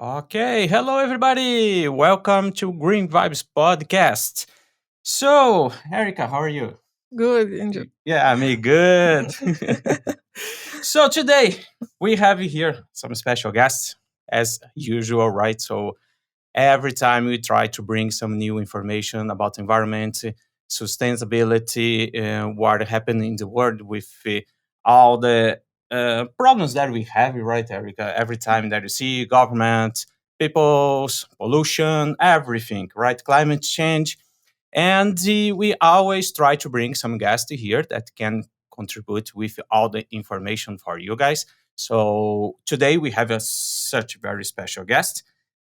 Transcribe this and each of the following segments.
Okay, hello everybody. Welcome to Green Vibes podcast. So, Erica, how are you? Good, Angel. Yeah, me good. So today we have here some special guests as usual, right? So every time we try to bring some new information about environment, sustainability, what happened in the world with all the problems that we have, right, Erica? Every time that you see government, people's pollution, everything, right? Climate change. And we always try to bring some guests here that can contribute with all the information for you guys. So today we have such a very special guest.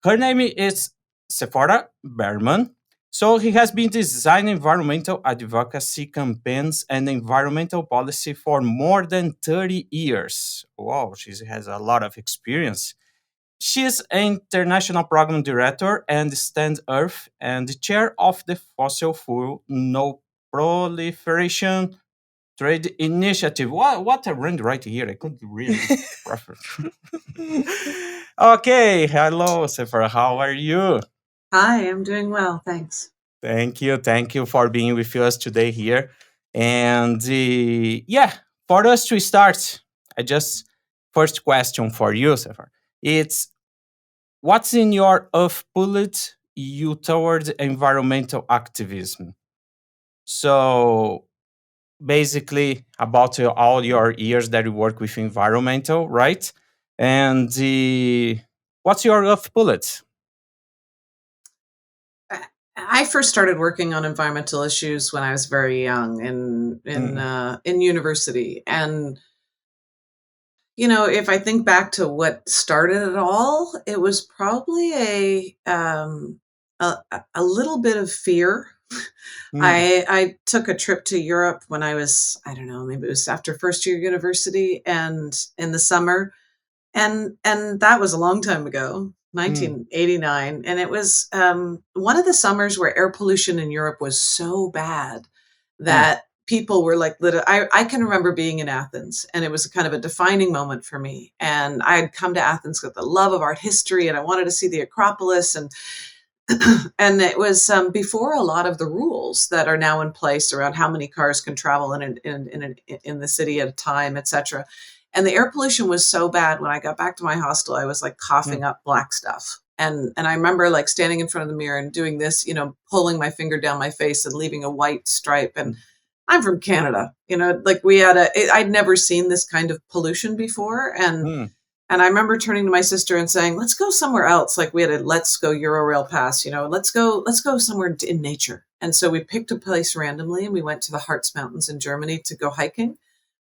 Her name is Tzeporah Berman. So he has been designing environmental advocacy campaigns and environmental policy for more than 30 years. Wow, she has a lot of experience. She is an international program director and Stand.earth and the chair of the Fossil Fuel Non-Proliferation Trade Initiative. What I read right here, I couldn't really refer. Okay, hello, Sephora. How are you? Hi, I'm doing well, thanks. Thank you for being with us today here. And yeah, for us to start, I just first question for you, Sephora. It's what's in your pulled you towards environmental activism? So basically about all your years that you work with environmental, right? And what's your bullet? I first started working on environmental issues when I was very young in university, and if I think back to what started it all, it was probably a little bit of fear. I took a trip to Europe when I was, I don't know, maybe it was after first year university and in the summer. And that was a long time ago, 1989, and it was one of the summers where air pollution in Europe was so bad that people were like, I can remember being in Athens, and it was kind of a defining moment for me. And I had come to Athens with the love of art history, and I wanted to see the Acropolis, and and it was before a lot of the rules that are now in place around how many cars can travel in the city at a time, etc. And the air pollution was so bad when I got back to my hostel, I was like coughing up black stuff. And I remember like standing in front of the mirror and doing this, pulling my finger down my face and leaving a white stripe. And I'm from Canada, like I'd never seen this kind of pollution before. And I remember turning to my sister and saying, let's go somewhere else. Like we had a let's go Eurorail pass, let's go somewhere in nature. And so we picked a place randomly and we went to the Harz Mountains in Germany to go hiking.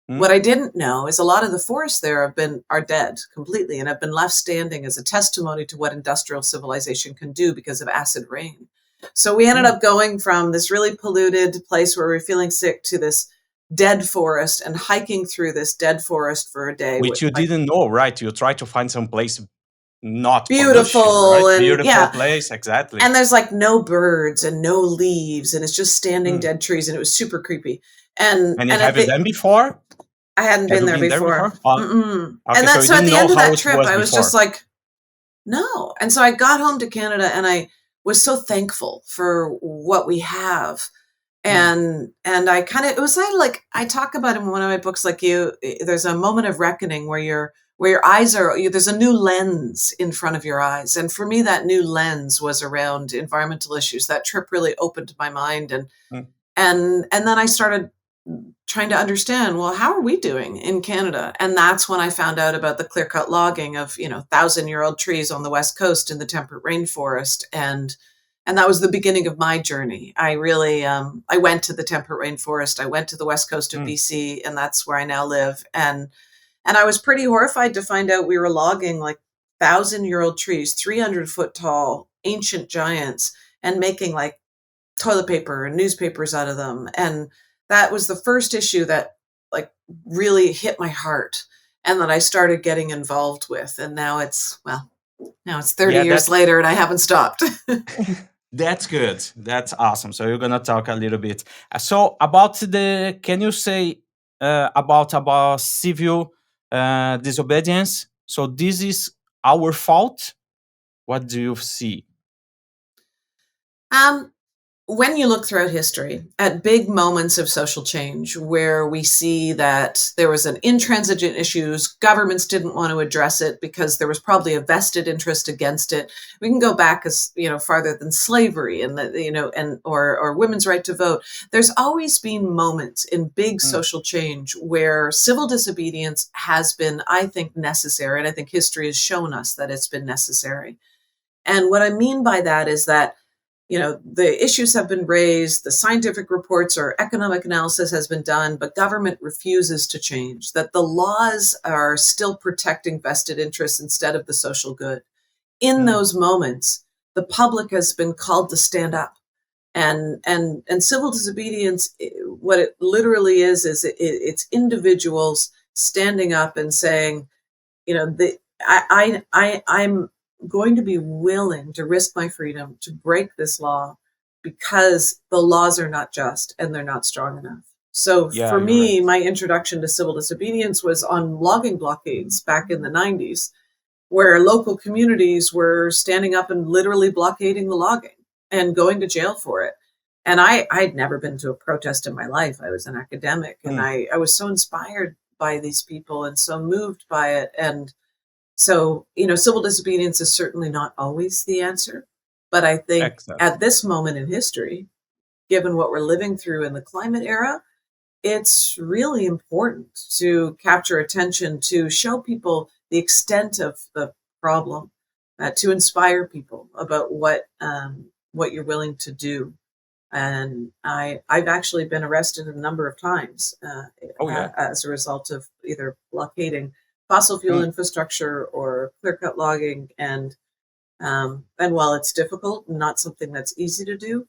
What I didn't know is a lot of the forests there are dead completely and have been left standing as a testimony to what industrial civilization can do because of acid rain. So we ended up going from this really polluted place where we were feeling sick to this dead forest and hiking through this dead forest for a day. Which you didn't know, right? You try to find some place not beautiful, pollution, right? and Beautiful place, exactly. And there's like no birds and no leaves, and it's just standing dead trees, and it was super creepy. And have you done before? I hadn't been there before. Okay, and so at the end of that trip, I was just like, no. And so I got home to Canada, and I was so thankful for what we have. And I kind of, it was like I talk about in one of my books, like there's a moment of reckoning where your eyes there's a new lens in front of your eyes. And for me, that new lens was around environmental issues. That trip really opened my mind. And then I started trying to understand, well, how are we doing in Canada? And that's when I found out about the clear-cut logging of, 1,000-year-old trees on the West Coast in the temperate rainforest. And that was the beginning of my journey. I really, I went to the temperate rainforest. I went to the West Coast of BC, and that's where I now live. And I was pretty horrified to find out we were logging like 1,000-year-old trees, 300-foot tall, ancient giants, and making like toilet paper and newspapers out of them. And that was the first issue that like really hit my heart and that I started getting involved with. And now it's 30 years later and I haven't stopped. That's good. That's awesome. So you're gonna talk a little bit. So about can you say about civil disobedience? So this is our fault What do you see? Um, when you look throughout history at big moments of social change where we see that there was an intransigent issues, governments didn't want to address it because there was probably a vested interest against it. We can go back as farther than slavery and or women's right to vote. There's always been moments in big Mm, social change where civil disobedience has been, I think, necessary, and I think history has shown us that it's been necessary. And what I mean by that is that the issues have been raised, the scientific reports or economic analysis has been done, but government refuses to change, that the laws are still protecting vested interests instead of the social good. In mm, those moments, the public has been called to stand up. And civil disobedience, what it literally is it's individuals standing up and saying, I'm going to be willing to risk my freedom to break this law because the laws are not just and they're not strong enough. So yeah, for you're right. me, my introduction to civil disobedience was on logging blockades back in the 90s, where local communities were standing up and literally blockading the logging and going to jail for it. And I'd never been to a protest in my life. I was an academic, and Mm, I was so inspired by these people and so moved by it. And so, civil disobedience is certainly not always the answer. But I think exactly. at this moment in history, given what we're living through in the climate era, it's really important to capture attention, to show people the extent of the problem, to inspire people about what you're willing to do. And I've actually been arrested a number of times Oh yeah. as a result of either blockading fossil fuel Mm, infrastructure or clear cut logging. And while it's difficult, not something that's easy to do,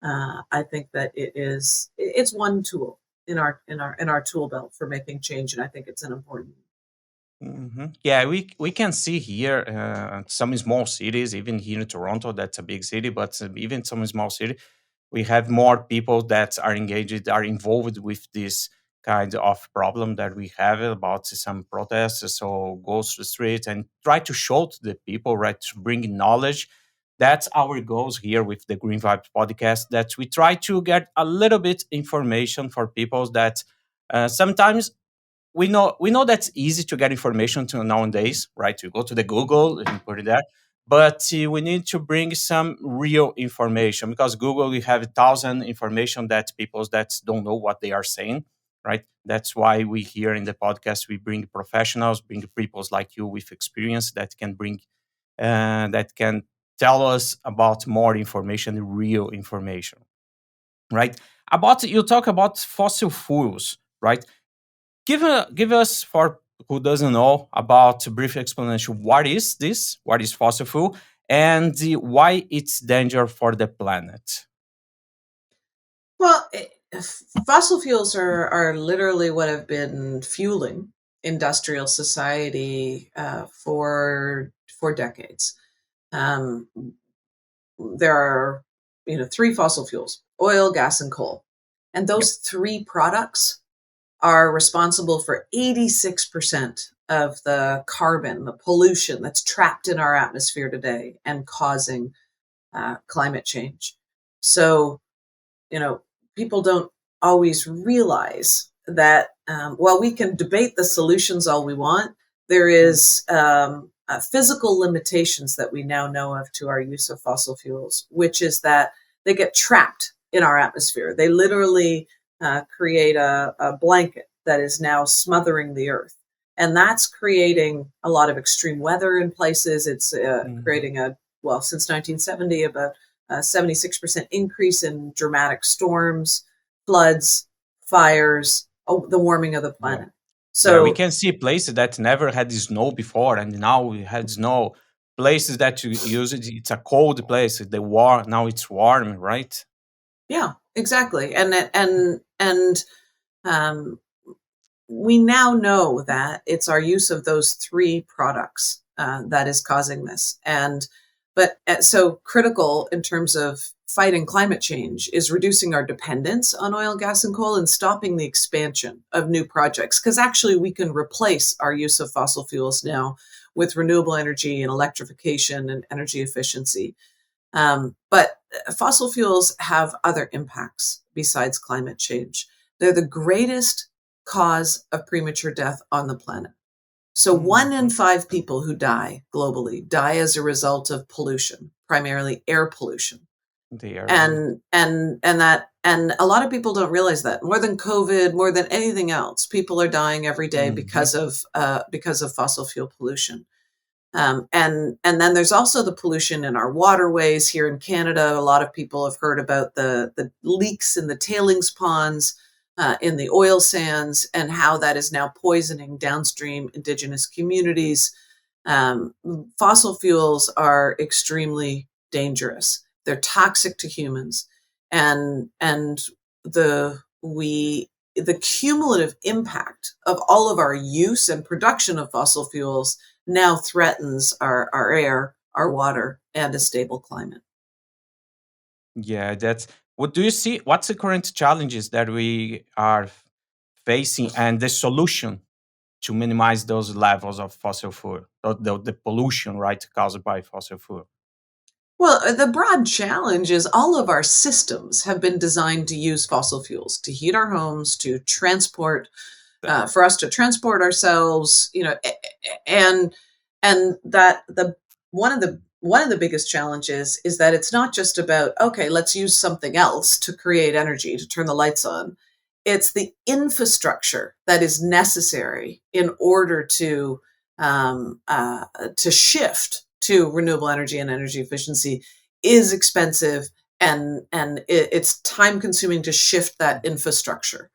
I think that it's one tool in our tool belt for making change, and I think it's an important. yeah, we can see here some small cities, even here in Toronto, that's a big city, but even some small city, we have more people that are engaged, are involved with this kind of problem that we have about some protests. So go to the street and try to show to the people, right, to bring knowledge. That's our goals here with the Green Vibes podcast. That we try to get a little bit information for people that sometimes we know that's easy to get information to nowadays, right? You go to the Google and put it there, but we need to bring some real information because Google we have 1,000 information that people that don't know what they are saying, right? That's why we here in the podcast we bring professionals, bring people like you with experience that can bring that can tell us about more information, real information, right? About you talk about fossil fuels, right? Give us for who doesn't know about a brief explanation. What is this? What is fossil fuel, and why it's danger for the planet? Well, fossil fuels are literally what have been fueling industrial society for decades. Um, there are three fossil fuels: oil, gas, and coal, and Yep. those three products are responsible for 86% of the carbon, the pollution that's trapped in our atmosphere today and causing climate change. So, people don't always realize that while we can debate the solutions all we want, there Mm, is physical limitations that we now know of to our use of fossil fuels, which is that they get trapped in our atmosphere. They literally create a blanket that is now smothering the earth. And that's creating a lot of extreme weather in places. It's mhm. creating since 1970, about a 76% increase in dramatic storms, floods, fires, the warming of the Yeah, planet. yeah. We So, can see places that never had snow before, and now we had snow. Places that you use it, it's a cold place. The war now it's warm, right? yeah, exactly. And um, we now know that it's our use of those three products that is causing this. So critical in terms of fighting climate change is reducing our dependence on oil, gas, and coal and stopping the expansion of new projects. Because actually, we can replace our use of fossil fuels now with renewable energy and electrification and energy efficiency. But fossil fuels have other impacts besides climate change. They're the greatest cause of premature death on the planet. So 1 in 5 people who die globally die as a result of pollution, primarily air pollution. The air. And a lot of people don't realize that more than COVID, more than anything else, people are dying every day because of fossil fuel pollution. And then there's also the pollution in our waterways here in Canada. A lot of people have heard about the leaks in the tailings ponds, in the oil sands, and how that is now poisoning downstream Indigenous communities. Fossil fuels are extremely dangerous. They're toxic to humans, and the cumulative impact of all of our use and production of fossil fuels now threatens our air, our water, and a stable climate. Yeah, that's what do you see? What's the current challenges that we are facing and the solution to minimize those levels of fossil fuel, or the pollution, right, caused by fossil fuel? Well, the broad challenge is all of our systems have been designed to use fossil fuels to heat our homes, to transport, for us to transport ourselves, and that one of the biggest challenges is that it's not just about, okay, let's use something else to create energy to turn the lights on. It's the infrastructure that is necessary in order to shift to renewable energy and energy efficiency is expensive, and it's time consuming to shift that infrastructure.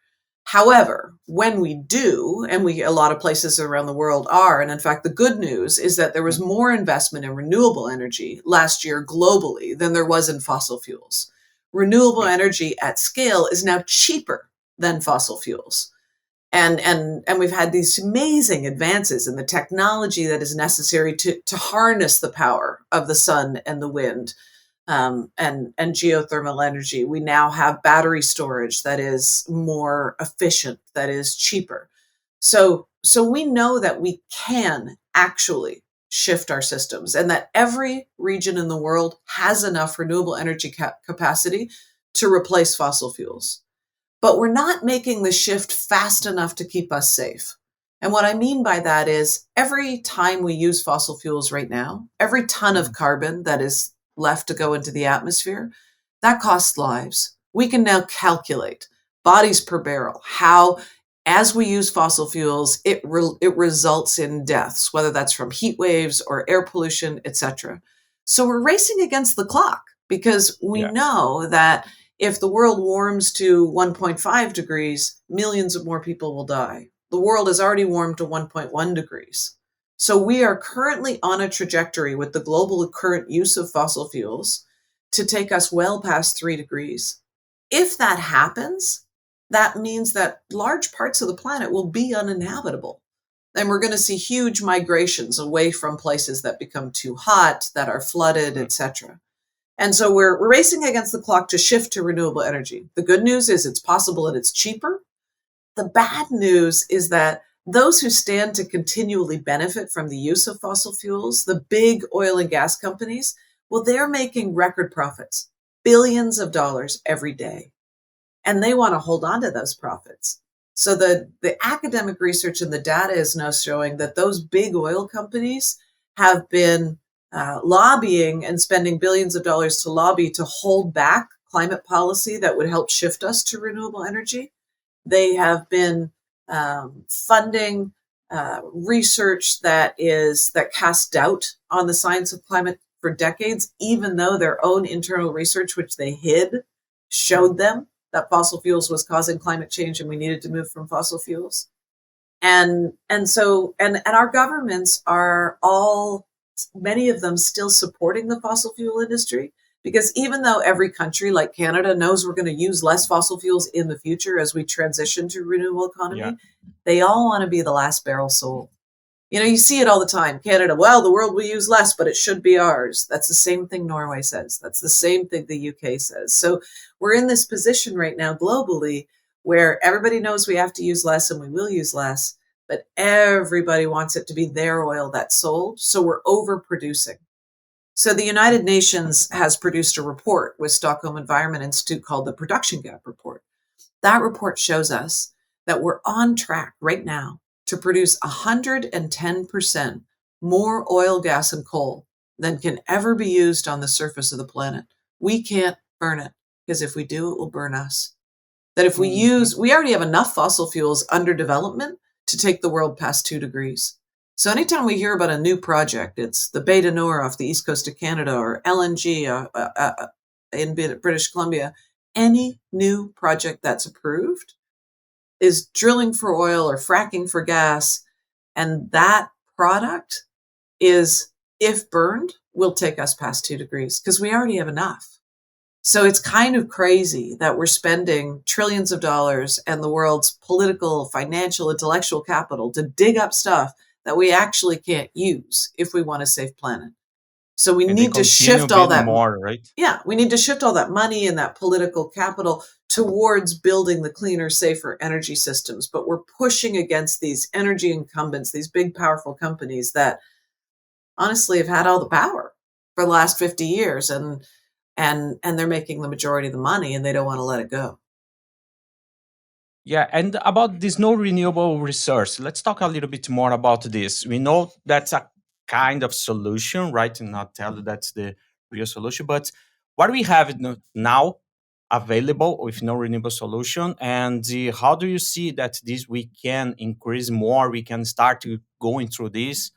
However, when we do, and a lot of places around the world are, and in fact, the good news is that there was more investment in renewable energy last year globally than there was in fossil fuels. Renewable energy at scale is now cheaper than fossil fuels. And we've had these amazing advances in the technology that is necessary to harness the power of the sun and the wind, and geothermal energy. We now have battery storage that is more efficient, that is cheaper. So we know that we can actually shift our systems, and that every region in the world has enough renewable energy capacity to replace fossil fuels. But we're not making the shift fast enough to keep us safe. And what I mean by that is every time we use fossil fuels right now, every ton of carbon that is left to go into the atmosphere, that costs lives. We can now calculate bodies per barrel, how as we use fossil fuels, it results in deaths, whether that's from heat waves or air pollution, etc. So we're racing against the clock because we know that if the world warms to 1.5 degrees, millions of more people will die. The world has already warmed to 1.1 degrees. So we are currently on a trajectory with the global current use of fossil fuels to take us well past 3 degrees. If that happens, that means that large parts of the planet will be uninhabitable. And we're going to see huge migrations away from places that become too hot, that are flooded, etc. And so we're racing against the clock to shift to renewable energy. The good news is it's possible and it's cheaper. The bad news is that those who stand to continually benefit from the use of fossil fuels, the big oil and gas companies, well, they're making record profits, billions of dollars every day. And they want to hold on to those profits. So the academic research and the data is now showing that those big oil companies have been lobbying and spending billions of dollars to lobby to hold back climate policy that would help shift us to renewable energy. They have been funding research that casts doubt on the science of climate for decades, even though their own internal research, which they hid, showed them that fossil fuels was causing climate change and we needed to move from fossil fuels. And our governments are all, many of them, still supporting the fossil fuel industry, because even though every country like Canada knows we're going to use less fossil fuels in the future as we transition to renewable economy, they all want to be the last barrel sold. You see it all the time. Canada, well, the world will use less, but it should be ours. That's the same thing Norway says. That's the same thing the UK says. So we're in this position right now globally where everybody knows we have to use less and we will use less. but everybody wants it to be their oil that's sold. So we're overproducing. So the United Nations has produced a report with Stockholm Environment Institute called the Production Gap Report. That report shows us that we're on track right now to produce 110% more oil, gas, and coal than can ever be used on the surface of the planet. We can't burn it because if we do, it will burn us. That if we already have enough fossil fuels under development to take the world past 2 degrees. So anytime we hear about a new project, it's the Bay du Nord off the east coast of Canada or LNG in British Columbia, any new project that's approved is drilling for oil or fracking for gas. And that product is, if burned, will take us past 2 degrees because we already have enough. So it's kind of crazy that we're spending trillions of dollars and the world's political, financial, intellectual capital to dig up stuff that we actually can't use if we want a safe planet. So we And they need to continue shift all building that. more, right? Yeah, we need to shift all that money and that political capital towards building the cleaner, safer energy systems. But we're pushing against these energy incumbents, these big, powerful companies that honestly have had all the power for the last 50 years. And they're making the majority of the money and they don't want to let it go. Yeah, and about this no renewable resource, let's talk a little bit more about this. We know that's a kind of solution, right? And not tell you that's the real solution, but what we have now available with no renewable solution, and how do you see that this we can increase more? We can start to going through this.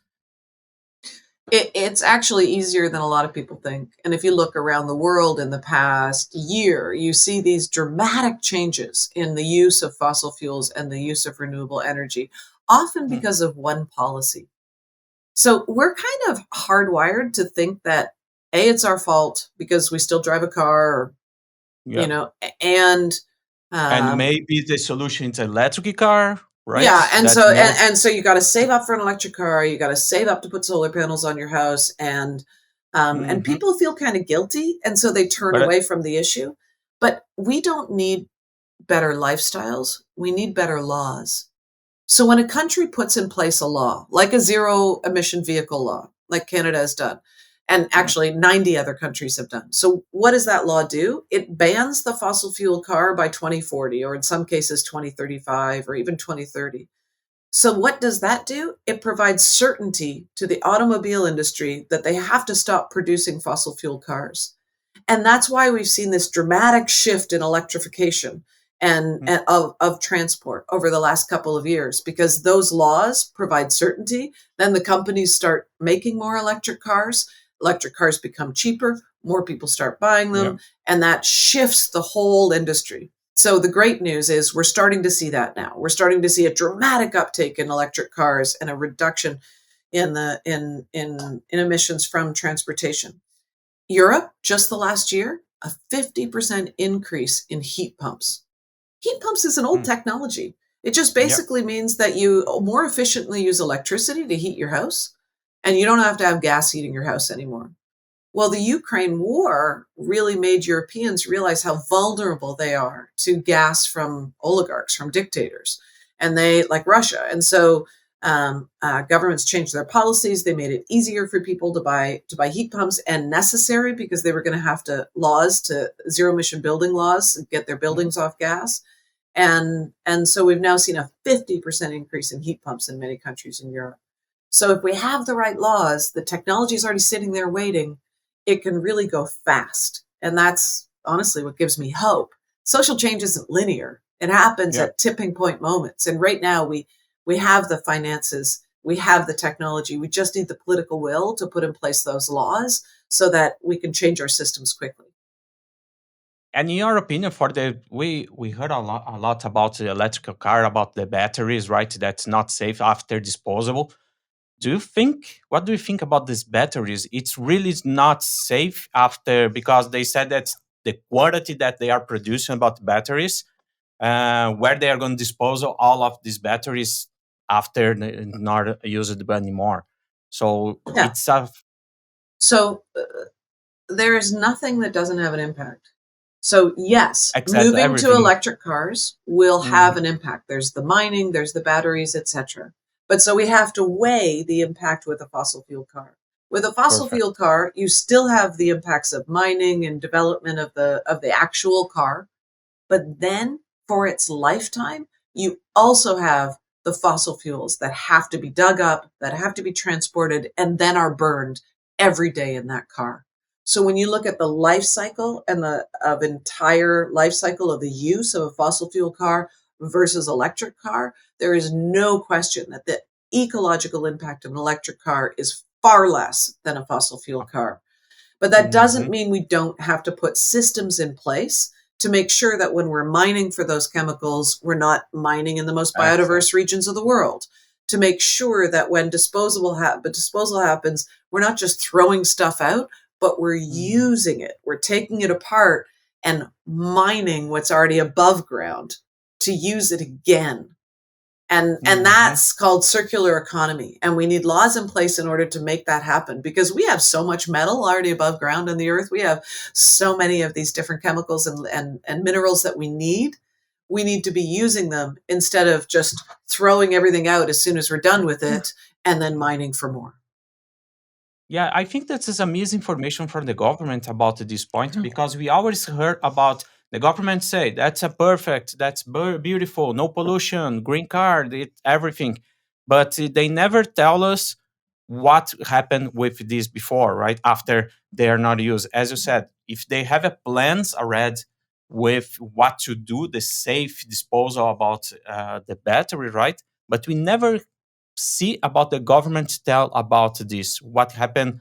It's actually easier than a lot of people think. And if you look around the world in the past year, you see these dramatic changes in the use of fossil fuels and the use of renewable energy, often Mm, because of one policy. So we're kind of hardwired to think that A, it's our fault because we still drive a car, or, yeah, and and um, maybe the solution is electric car, right? yeah, and That's so more. you got to save up for an electric car. You got to save up to put solar panels on your house, and Hmm. people feel kind of guilty, and so they turn But away from the issue. But we don't need better lifestyles. We need better laws. So when a country puts in place a law, like a zero emission vehicle law, like Canada has done, and yeah, actually 90 other countries have done. So what does that law do? It bans the fossil fuel car by 2040, or in some cases 2035, or even 2030. So what does that do? It provides certainty to the automobile industry that they have to stop producing fossil fuel cars. And that's why we've seen this dramatic shift in electrification mm, and of transport over the last couple of years, because those laws provide certainty. Then the companies start making more electric cars. Electric cars become cheaper, more people start buying yeah. them, and that shifts the whole industry. So the great news is we're starting to see that now. We're starting to see a dramatic uptake in electric cars and a reduction in the in emissions from transportation. Europe, just the last year, a 50% increase in heat pumps. Heat pumps is an old Mm, technology. It just yeah. basically means that you more efficiently use electricity to heat your house, and you don't have to have gas heating your house anymore. Well, the Ukraine war really made Europeans realize how vulnerable they are to gas from oligarchs, from dictators, and they like Russia. And so governments changed their policies. They made it easier for people to buy heat pumps, and necessary because they were going to have to laws to zero emission building laws to get their Mhm. buildings off gas. And so we've now seen a 50% increase in heat pumps in many countries in Europe. So if we have the right laws, the technology is already sitting there waiting, it can really go fast. And that's honestly what gives me hope. Social change isn't linear. It happens Yeah. at tipping point moments. And right now we have the finances, we have the technology. We just need the political will to put in place those laws so that we can change our systems quickly. And in your opinion, for the we heard a lot about the electrical car, about the batteries, right? That's not safe after disposable. Do you think? What do you think about these batteries? It's really not safe after because they said that the quantity that they are producing about batteries, where they are going to dispose of all of these batteries after not used anymore. So Yeah. it's a So there is nothing that doesn't have an impact. So yes, Except moving to everything. electric cars will have Mhm. an impact. There's the mining, there's the batteries, etc. But so we have to weigh the impact with a fossil fuel car. With a fossil Perfect. fuel car, you still have the impacts of mining and development of the actual car, but then for its lifetime, you also have the fossil fuels that have to be dug up, that have to be transported, and then are burned every day in that car. So when you look at the life cycle and the of entire life cycle of the use of a fossil fuel car versus electric car, there is no question that the ecological impact of an electric car is far less than a fossil fuel car. But that doesn't Mhm. mean we don't have to put systems in place to make sure that when we're mining for those chemicals, we're not mining in the most Excellent. biodiverse regions of the world. To make sure that when disposal happens, we're not just throwing stuff out, but we're Mhm. using it. We're taking it apart and mining what's already above ground to use it again. And Mhm. that's called circular economy, and we need laws in place in order to make that happen, because we have so much metal already above ground in the earth. We have so many of these different chemicals and minerals that we need to be using them instead of just throwing everything out as soon as we're done with it and then mining for more. Yeah, I think that is a misinformation from the government about this point because we always heard about the government say that's a perfect, that's beautiful, no pollution, green card, everything, but they never tell us what happened with this before, right? After they are not used, as you said, if they have a plans already with what to do, the safe disposal about the battery, right? But we never see about the government tell about this what happened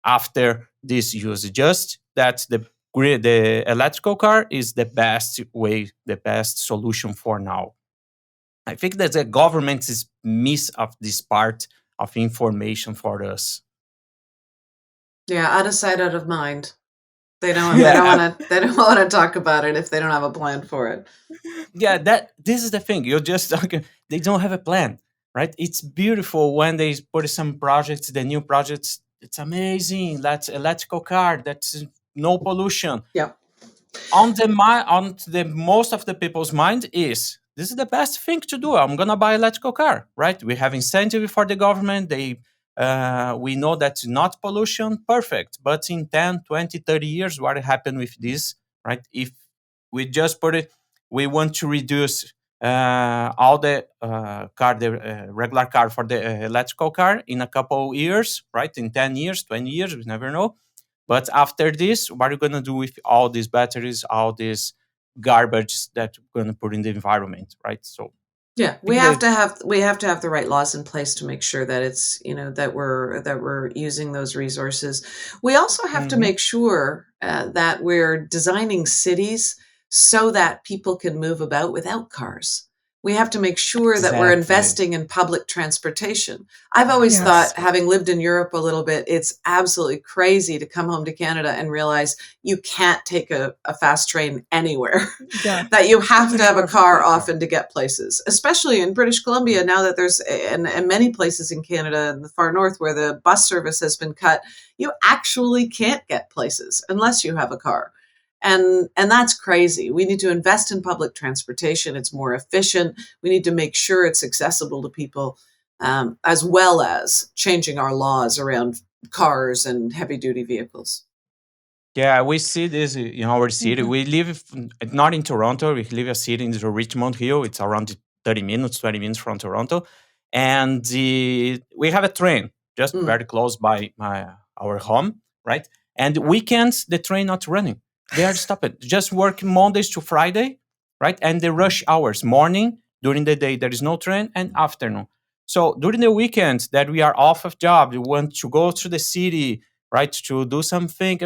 after this use, just that the electrical car is the best way, the best solution for now. I think that the government is miss of this part of information for us. Yeah, out of sight, out of mind. They don't Yeah, want to they don't want to talk about it if they don't have a plan for it. yeah, that this is the thing, you're just talking, they don't have a plan, right? It's beautiful when they put some projects, the new projects, it's amazing, that's electrical car, that's no pollution. Yep. On the most of the people's mind is this is the best thing to do, I'm gonna buy electrical car, right? We have incentive for the government, they we know that's not pollution, perfect, but in 10, 20, 30 years what happened with this, right? If we just put it, we want to reduce all the car, the regular car for the electrical car in a couple years, right? In 10 years, 20 years, we never know. But after this, what are you going to do with all these batteries, all this garbage that we're going to put in the environment, right? So I Yeah, think that, we have to have the right laws in place to make sure that it's, that we're using those resources. We also have to mhm, make sure that we're designing cities so that people can move about without cars. We have to make sure that we're exactly. investing in public transportation. I've always thought, Yes. having lived in Europe a little bit, it's absolutely crazy to come home to Canada and realize you can't take a fast train anywhere. Yeah. That you have to That's have a perfect. car Yeah. often to get places, especially in British Columbia now that there's, and many places in Canada in the far north where the bus service has been cut. You actually can't get places unless you have a car. And that's crazy. We need to invest in public transportation. It's more efficient. We need to make sure it's accessible to people, as well as changing our laws around cars and heavy duty vehicles. Yeah, we see this in our city. Mhm. We live not in Toronto. We live a city in the Richmond Hill. It's around 30 minutes, 20 minutes from Toronto. And we have a train just Mm. very close by our home, right? And weekends, the train not running. They are stopped. Just work Mondays to Friday, right? And the rush hours, morning, during the day, there is no train, and afternoon. So during the weekends that we are off of job, we want to go to the city, right, to do something.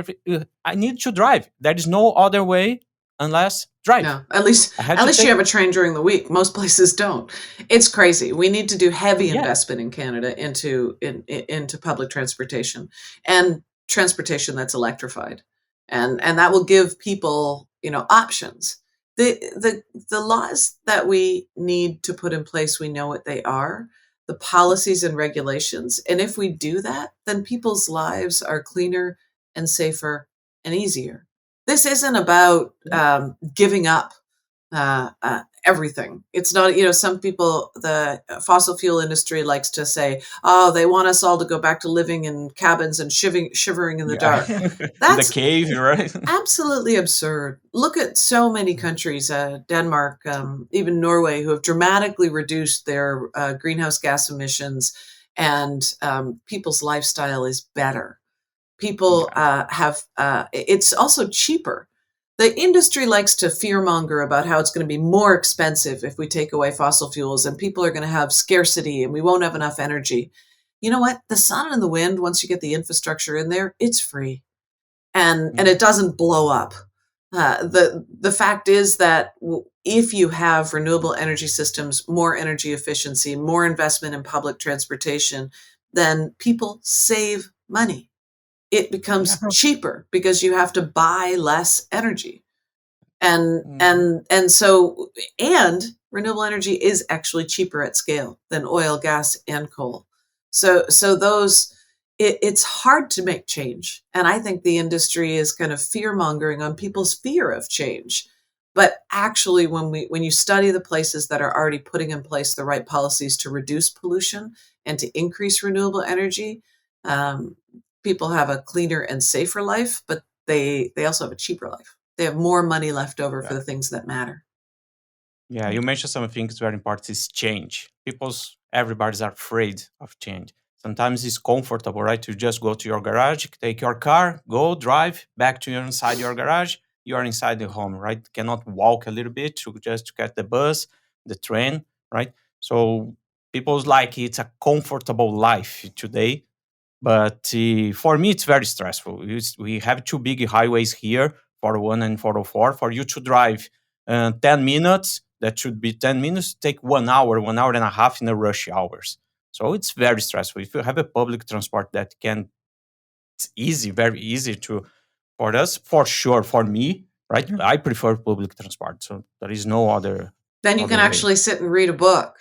I need to drive. There is no other way unless drive. Yeah, I had at to least you take. have a train during the week. Most places don't. It's crazy. We need to do heavy Yeah, investment in Canada into public transportation, and transportation that's electrified, and that will give people, options. The laws that we need to put in place, we know what they are, the policies and regulations, and if we do that, then people's lives are cleaner and safer and easier. This isn't about giving up everything. It's not, some people, the fossil fuel industry likes to say, oh, they want us all to go back to living in cabins and shivering in the Yeah. dark. In the That's cave, right? absolutely absurd. Look at so many countries, Denmark, even Norway, who have dramatically reduced their greenhouse gas emissions, and people's lifestyle is better. People Yeah. it's also cheaper. The industry likes to fearmonger about how it's going to be more expensive if we take away fossil fuels, and people are going to have scarcity and we won't have enough energy. You know what? The sun and the wind, once you get the infrastructure in there, it's free, and it doesn't blow up. The fact is that if you have renewable energy systems, more energy efficiency, more investment in public transportation, then people save money. It Yeah. becomes cheaper because you have to buy less energy. And Mhm. and so and renewable energy is actually cheaper at scale than oil, gas, and coal. So those it's hard to make change. And I think the industry is kind of fear mongering on people's fear of change. But actually, when you study the places that are already putting in place the right policies to reduce pollution and to increase renewable energy, um, people have a cleaner and safer life, but they also have a cheaper life. They have more money left over for Yeah. the things that matter. Yeah, you mentioned something that's very important is change. Everybody's afraid of change. Sometimes it's comfortable, right? To just go to your garage, take your car, go drive back to inside your garage. You are inside the home, right? Cannot walk a little bit to just to get the bus, the train, right? So people's like it's a comfortable life today. But for me, it's very stressful. We have two big highways here, 401 and 404. For you to drive 10 minutes, that should be 10 minutes, take 1 hour and a half in the rush hours. So it's very stressful. If you have a public transport that can, it's easy, very easy to for us, for sure. For me, right? I prefer public transport. So there is no Then you can other way. actually sit and read a book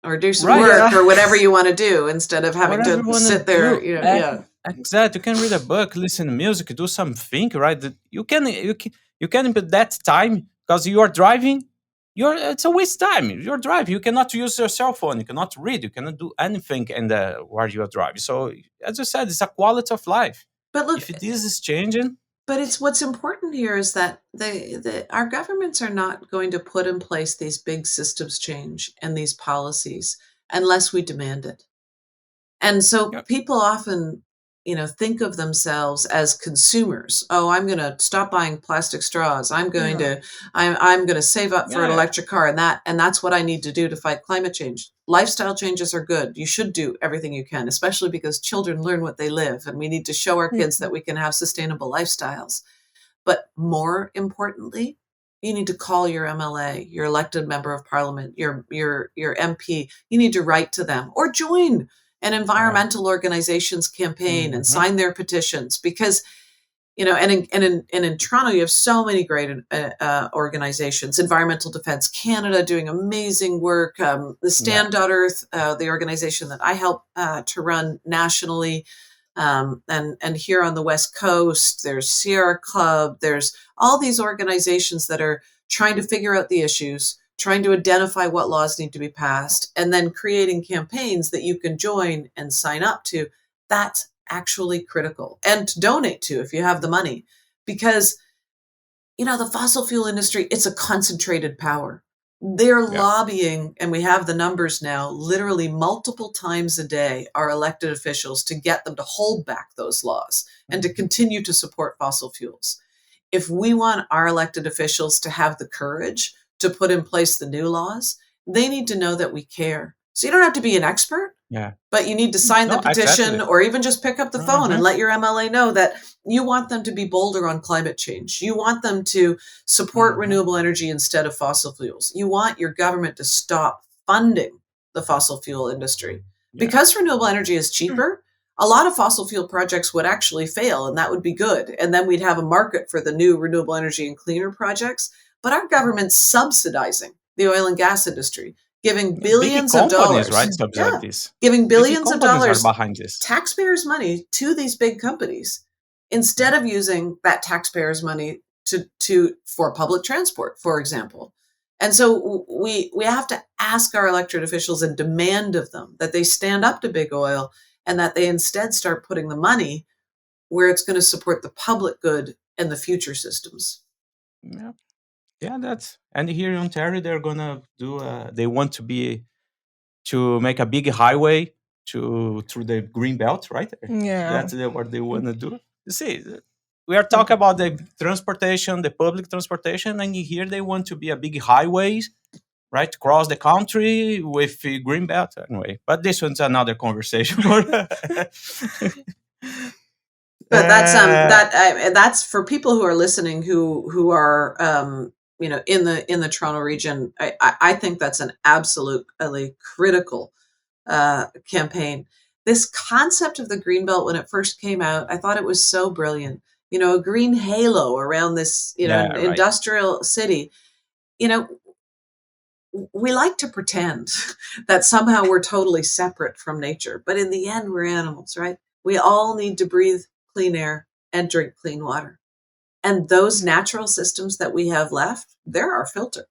or do some Right? work Yeah. or whatever you want to do instead of having Whatever you to want to sit there, do. yeah. Exactly. You can read a book, listen to music, do something, right? You can put that time because you are driving. It's a waste time. You're driving. You cannot use your cell phone. You cannot read. You cannot do anything in the while you are driving. So as you said, it's a quality of life. But look, If this is changing, but it's what's important here is that our governments are not going to put in place these big systems change and these policies unless we demand it. And so yeah, people often, think of themselves as consumers. Oh, I'm going to stop buying plastic straws. yeah, I'm going to save up for an yeah, electric car, and that's what I need to do to fight climate change. Lifestyle changes are good. You should do everything you can, especially because children learn what they live, and we need to show our kids that we can have sustainable lifestyles. But more importantly, you need to call your MLA, your elected member of parliament, your MP. You need to write to them or join an yeah. environmental organization's campaign and Mhm. sign their petitions because and in Toronto you have so many great organizations. Environmental Defense Canada doing amazing work. The Yeah. Stand.earth, the organization that I help to run nationally, and here on the West Coast, there's Sierra Club. There's all these organizations that are trying to figure out the issues, trying to identify what laws need to be passed, and then creating campaigns that you can join and sign up to. That's actually critical, and to donate to if you have the money, because the fossil fuel industry, it's a concentrated power. They're Yeah. lobbying, and we have the numbers now, literally multiple times a day, our elected officials to get them to hold back those laws and to Mhm. continue to support fossil fuels. If we want our elected officials to have the courage to put in place the new laws, they need to know that we care. So you don't have to be an expert, Yeah. but you need to sign the No, petition exactly. or even just pick up the phone and Mhm. let your MLA know that you want them to be bolder on climate change. You want them to support Mhm. renewable energy instead of fossil fuels. You want your government to stop funding the fossil fuel industry. Yeah. Because renewable energy is cheaper, a lot of fossil fuel projects would actually fail, and that would be good. And then we'd have a market for the new renewable energy and cleaner projects. But our government's subsidizing the oil and gas industry, giving Yeah, big billions of companies, right? dollars. Subsidize Yeah, this. giving Big billions of companies are dollars, behind this. taxpayers' money to these big companies instead of using that taxpayers' money to for public transport, for example. And so we have to ask our elected officials and demand of them that they stand up to big oil and that they instead start putting the money where it's going to support the public good and the future systems. Yeah, yeah, that's and here in Ontario they're gonna do. They want to make a big highway to through the green belt, right? Yeah. That's what they want to do. You see, we are talking about the transportation, the public transportation, and here they want to be a big highways, right, across the country with the green belt. Anyway, but this one's another conversation. But that's uh, that's for people who are listening who are in the Toronto region. I think that's an absolutely critical campaign. This concept of the green belt, when it first came out, I thought it was so brilliant. A green halo around this, yeah, right. industrial city. You know, we like to pretend that somehow we're totally separate from nature, but in the end, we're animals, right? We all need to breathe clean air and drink clean water. And those natural systems that we have left, they're our filter.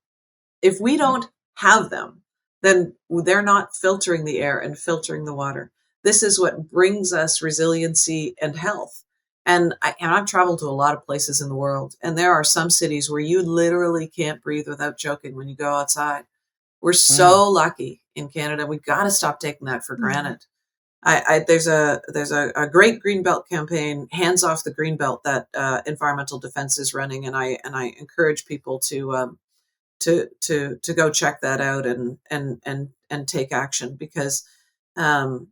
If we don't have them, then they're not filtering the air and filtering the water. This is what brings us resiliency and health. And I've traveled to a lot of places in the world, and there are some cities where you literally can't breathe without choking when you go outside. We're Mm, so lucky in Canada. We got to stop taking that for granted. There's a great Greenbelt campaign, Hands Off the Greenbelt, that Environmental Defense is running, and I encourage people to go check that out and take action, because um,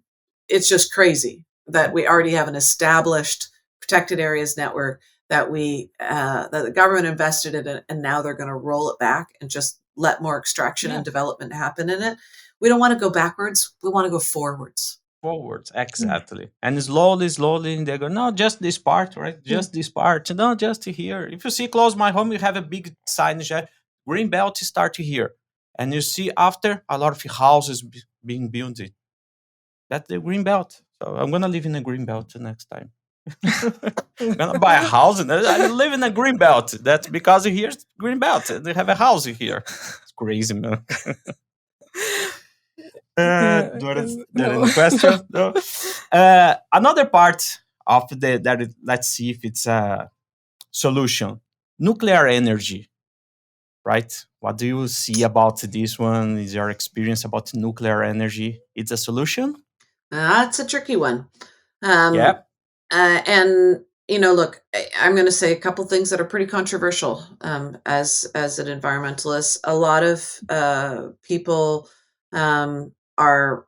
it's just crazy that we already have an established protected areas network that the government invested in it, and now they're going to roll it back and just let more extraction yeah, and development happen in it. We don't want to go backwards. We want to go forwards. forwards, exactly. And slowly, slowly, they go, no, just this part, right? Just this part. No, just here. If you see close my home, you have a big sign, green belt start here. And you see after a lot of houses being built. That's the green belt. So I'm gonna live in a green belt next time. I'm gonna buy a house and I live in a green belt. That's because here's green belt. They have a house here. It's crazy, man. There No. any question? No. Another part of let's see if it's a solution. Nuclear energy, right? What do you see about this one? Is your experience about nuclear energy? It's a solution? That's a tricky one. Um, Yeah. and look, I'm going to say a couple things that are pretty controversial. As an environmentalist, a lot of people are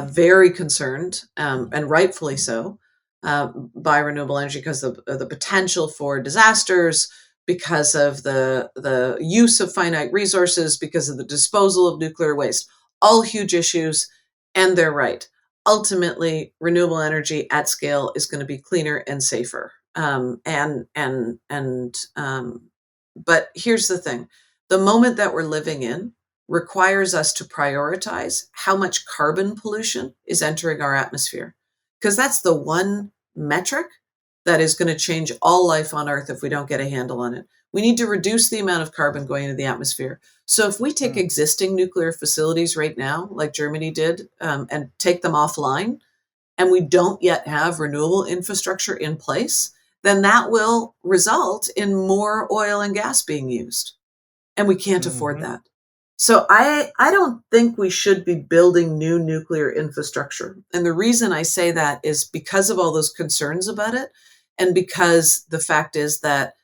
very concerned, and rightfully so, by renewable energy because of the potential for disasters, because of the use of finite resources, because of the disposal of nuclear waste. All huge issues, and they're right. Ultimately, renewable energy at scale is going to be cleaner and safer. But here's the thing: the moment that we're living in requires us to prioritize how much carbon pollution is entering our atmosphere, because that's the one metric that is going to change all life on Earth if we don't get a handle on it. We need to reduce the amount of carbon going into the atmosphere. So if we take Mm, existing nuclear facilities right now, like Germany did, and take them offline, and we don't yet have renewable infrastructure in place, then that will result in more oil and gas being used. And we can't afford mhm. that. So I don't think we should be building new nuclear infrastructure. And the reason I say that is because of all those concerns about it, and because the fact is that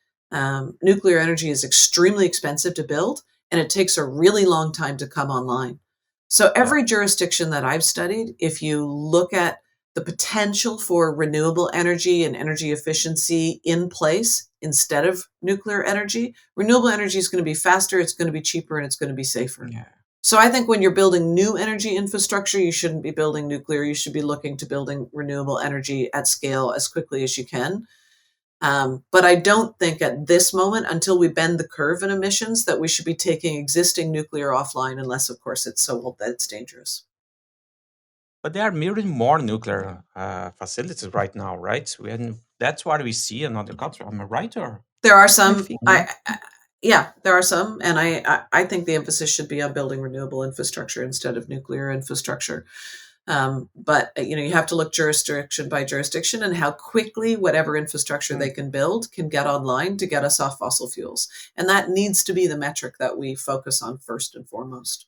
nuclear energy is extremely expensive to build, and it takes a really long time to come online. So Yeah. every jurisdiction that I've studied, if you look at the potential for renewable energy and energy efficiency in place instead of nuclear energy, renewable energy is going to be faster, it's going to be cheaper, and it's going to be safer. Yeah. So I think when you're building new energy infrastructure, you shouldn't be building nuclear. You should be looking to building renewable energy at scale as quickly as you can. But I don't think at this moment, until we bend the curve in emissions, that we should be taking existing nuclear offline, unless, of course, it's so old that it's dangerous. But they are building more nuclear facilities right now, right? That's what we see in other countries. Am I right? Or There are I some. think. Yeah, there are some, and I think the emphasis should be on building renewable infrastructure instead of nuclear infrastructure. But you have to look jurisdiction by jurisdiction and how quickly whatever infrastructure they can build can get online to get us off fossil fuels, and that needs to be the metric that we focus on first and foremost.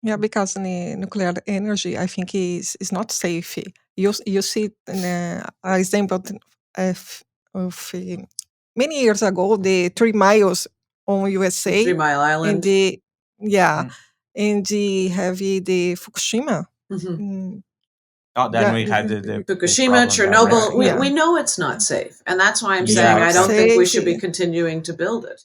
Yeah, because the nuclear energy, I think, is not safe. You see an example of many years ago, the 3 miles on The USA, 3 Mile and Island. yeah, and the heavy the Fukushima. Mhm. Mm, Oh, then yeah, we had the Fukushima, problem there, right? Chernobyl, yeah, we know it's not safe. And that's why I'm it's Yeah, saying I not don't think we exactly. should be safe. continuing to build it.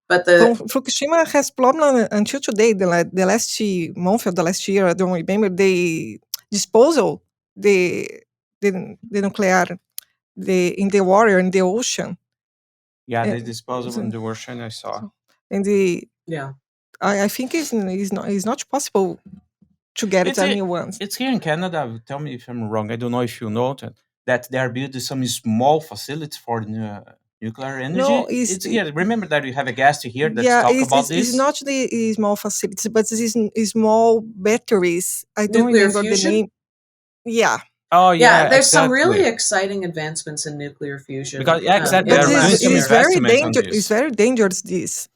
But Fukushima has problem until today. The last month of the last year, I don't remember, they disposal the the nuclear in the water, in the ocean. Yeah, Uh, the disposable in so, the ocean I saw. and yeah. I think it's not possible to get it It's a it, new one. it's here in Canada. Tell me if I'm wrong. I don't know if you know that they are building some small facilities for nuclear No, energy. It's here. Remember that we have a guest here that yeah, talk about it's this. not the small facilities, but it's small batteries. I don't Nuclear remember the fusion? name. Yeah, Oh Yeah, yeah, there's some really exactly. exciting advancements in nuclear fusion Because yeah, exactly, in they but the are doing this last some is year. very investments on dangerous. It's this. very dangerous. This.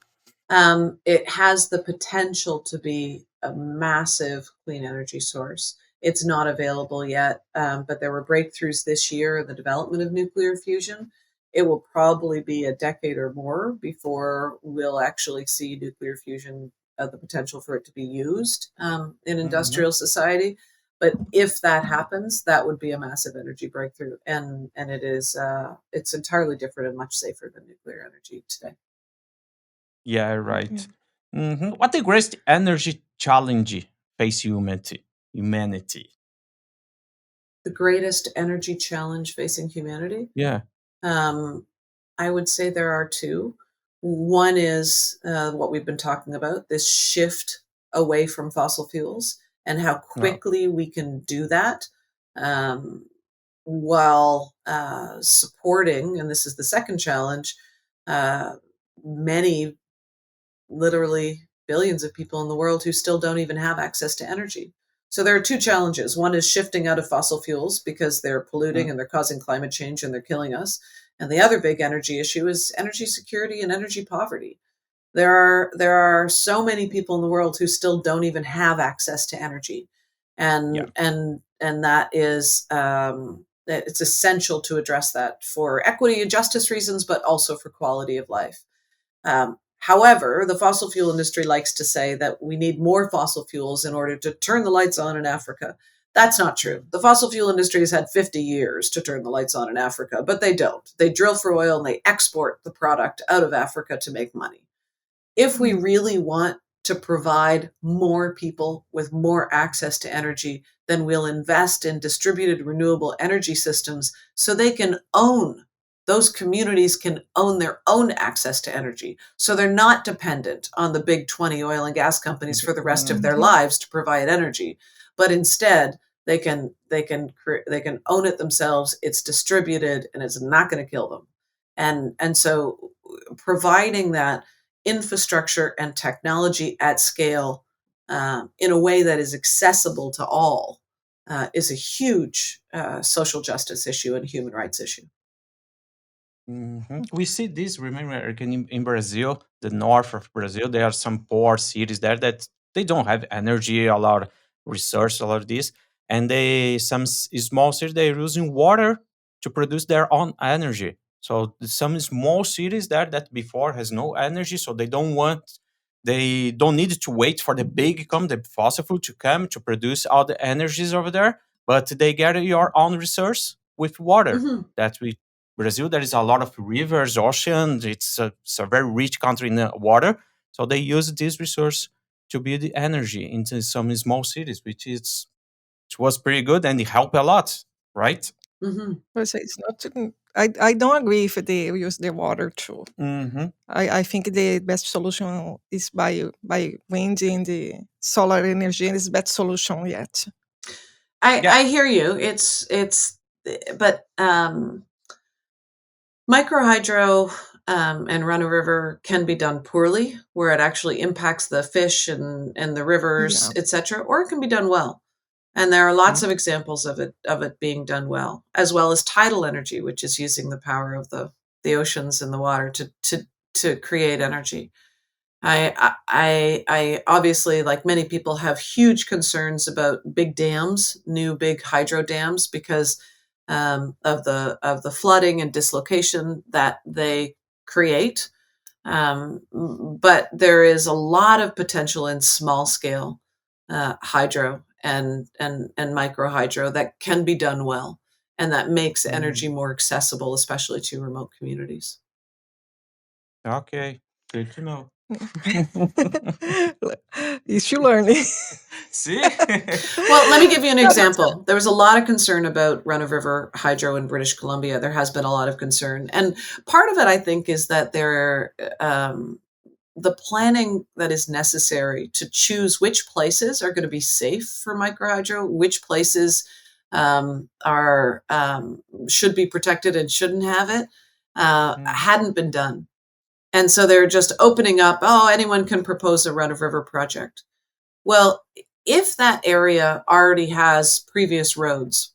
It has the potential to be a massive clean energy source. It's not available yet, but there were breakthroughs this year in the development of nuclear fusion. It will probably be a decade or more before we'll actually see nuclear fusion, the potential for it to be used in Hmm. industrial society. But if that happens, that would be a massive energy breakthrough, and it's entirely different and much safer than nuclear energy today. Yeah, Yeah. right. What the greatest energy challenge face humanity? Humanity. The greatest energy challenge facing humanity? Yeah. Um, I would say there are two. One is what we've been talking about, this shift away from fossil fuels and how No. quickly we can do that um, while supporting, and this is the second challenge, uh, many, literally billions of people in the world who still don't even have access to energy. So there are two challenges. One is shifting out of fossil fuels because they're polluting Mm, and they're causing climate change and they're killing us. And the other big energy issue is energy security and energy poverty. There are so many people in the world who still don't even have access to energy, yeah. and that is it's essential to address that for equity and justice reasons, but also for quality of life. However, the fossil fuel industry likes to say that we need more fossil fuels in order to turn the lights on in Africa. That's not true. The fossil fuel industry has had 50 years to turn the lights on in Africa, but they don't. They drill for oil and they export the product out of Africa to make money. If we really want to provide more people with more access to energy, then we'll invest in distributed renewable energy systems so they can own, those communities can own their own access to energy. So they're not dependent on the big 20 oil and gas companies for the rest of their Mhm. lives to provide energy, but instead they can own it themselves. It's distributed and it's not going to kill them. And so providing that infrastructure and technology at scale in a way that is accessible to all is a huge social justice issue and human rights issue. We see this. Remember, again, in Brazil, the north of Brazil, there are some poor cities there that they don't have energy, a lot of resource, a lot of this, and small cities they're using water to produce their own energy. So some small cities there that before has no energy, so they don't need to wait for the big the fossil fuel to come to produce all the energies over there, but they get your own resource with water Hmm. that we Brazil, there is a lot of rivers, oceans. It's a very rich country in water. So they use this resource to build energy into some small cities, which was pretty good and it helped a lot, right? Hmm. But it's not. I don't agree if they use the water too. Hmm. I think the best solution is by wind and the solar energy, and it's the best solution yet. Yeah. I hear you. But microhydro and run a river can be done poorly, where it actually impacts the fish and the rivers, Yeah. etc., or it can be done well. And there are lots Mm. of examples of it being done well, as well as tidal energy, which is using the power of the oceans and the water to create energy. I obviously, like many people, have huge concerns about big dams, new big hydro dams, because of the flooding and dislocation that they create. But there is a lot of potential in small scale hydro and micro hydro that can be done well, and that makes energy Mm. more accessible, especially to remote communities. Okay, good to know. You should learn it. See? Well, let me give you an No, that's good. example. There was a lot of concern about run-of-river hydro in British Columbia. There has been a lot of concern. And part of it, I think, is that the planning that is necessary to choose which places are going to be safe for microhydro, which places are should be protected and shouldn't have it, Mm. hadn't been done. And so they're just opening up, oh, anyone can propose a run-of-river project. Well, if that area already has previous roads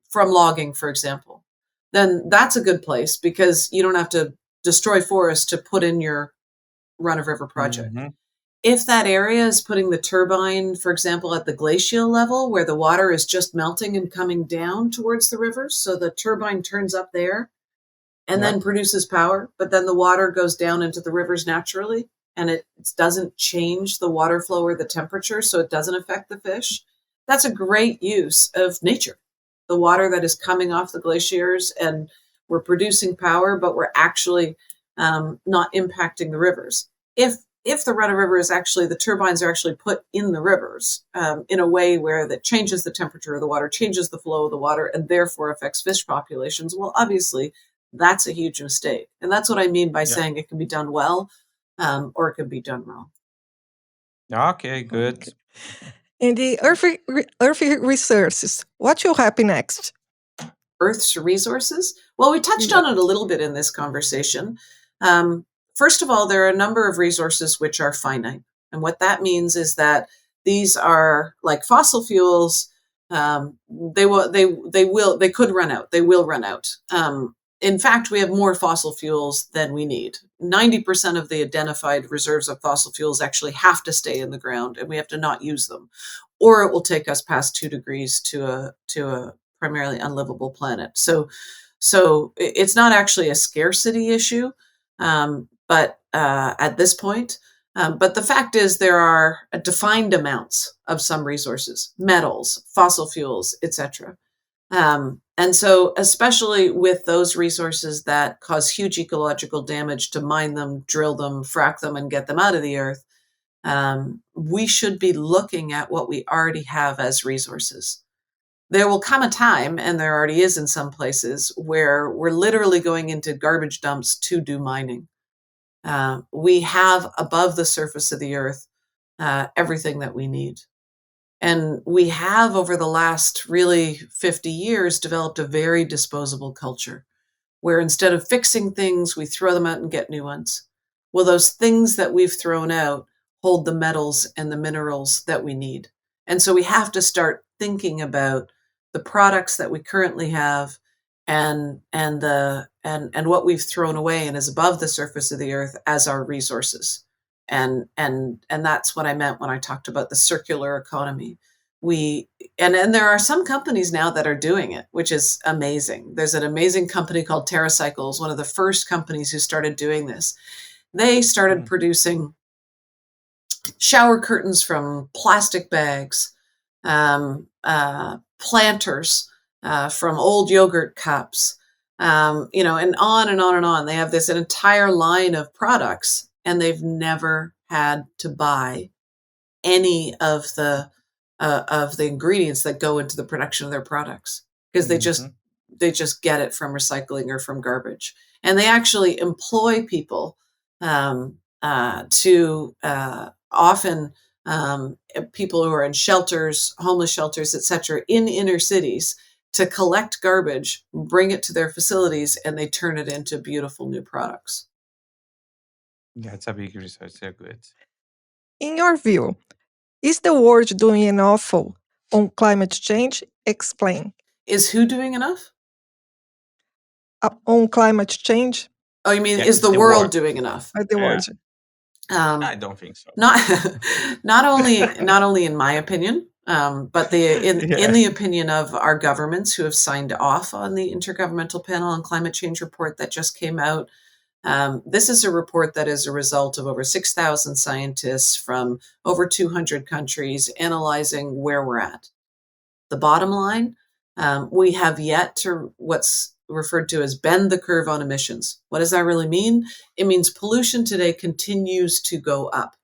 from logging, for example, then that's a good place because you don't have to destroy forests to put in your run-of-river project. Mhm. If that area is putting the turbine, for example, at the glacial level where the water is just melting and coming down towards the rivers, so the turbine turns up there and Yeah. then produces power, but then the water goes down into the rivers naturally, and it doesn't change the water flow or the temperature, so it doesn't affect the fish. That's a great use of nature. The water that is coming off the glaciers, and we're producing power, but we're actually not impacting the rivers. If the run-of-river is actually, the turbines are actually put in the rivers in a way where that changes the temperature of the water, changes the flow of the water, and therefore affects fish populations, well, obviously, that's a huge mistake. And that's what I mean by Yeah. saying it can be done well, or it can be done wrong. Okay, good. Okay. And the earthy resources, what should happen next? Earth's resources? Well, we touched Yeah. on it a little bit in this conversation. First of all, there are a number of resources which are finite. And what that means is that these are like fossil fuels. They could run out. They will run out. In fact, we have more fossil fuels than we need. 90% of the identified reserves of fossil fuels actually have to stay in the ground, and we have to not use them, or it will take us past 2 degrees to a primarily unlivable planet. So it's not actually a scarcity issue, but at this point. But the fact is, there are defined amounts of some resources, metals, fossil fuels, etc. And so, especially with those resources that cause huge ecological damage to mine them, drill them, frack them, and get them out of the earth, we should be looking at what we already have as resources. There will come a time, and there already is in some places, where we're literally going into garbage dumps to do mining. We have above the surface of the earth everything that we need. And we have, over the last really 50 years, developed a very disposable culture where instead of fixing things, we throw them out and get new ones. Well, those things that we've thrown out hold the metals and the minerals that we need. And so we have to start thinking about the products that we currently have and what we've thrown away and is above the surface of the earth as our resources. And that's what I meant when I talked about the circular economy. We and there are some companies now that are doing it, which is amazing. There's an amazing company called TerraCycles, one of the first companies who started doing this. They started Mm. producing shower curtains from plastic bags, planters from old yogurt cups, and on and on and on. They have this entire line of products, and they've never had to buy any of the ingredients that go into the production of their products because Mhm. they just get it from recycling or from garbage, and they actually employ people to often people who are in shelters, homeless shelters, etc., in inner cities to collect garbage, bring it to their facilities, and they turn it into beautiful new products. Yeah, it's a big research. They're good. In your view, is the world doing enough on climate change? Explain. Is who doing enough? On climate change, Oh, you mean Yeah, is it's the the world war. doing enough? the Yeah, world. I Um, don't think so. not not only in my opinion, but in Yeah. the opinion of our governments who have signed off on the Intergovernmental Panel on Climate Change report that just came out. This is a report that is a result of over 6,000 scientists from over 200 countries analyzing where we're at. The bottom line, we have yet to what's referred to as bend the curve on emissions. What does that really mean? It means pollution today continues to go up,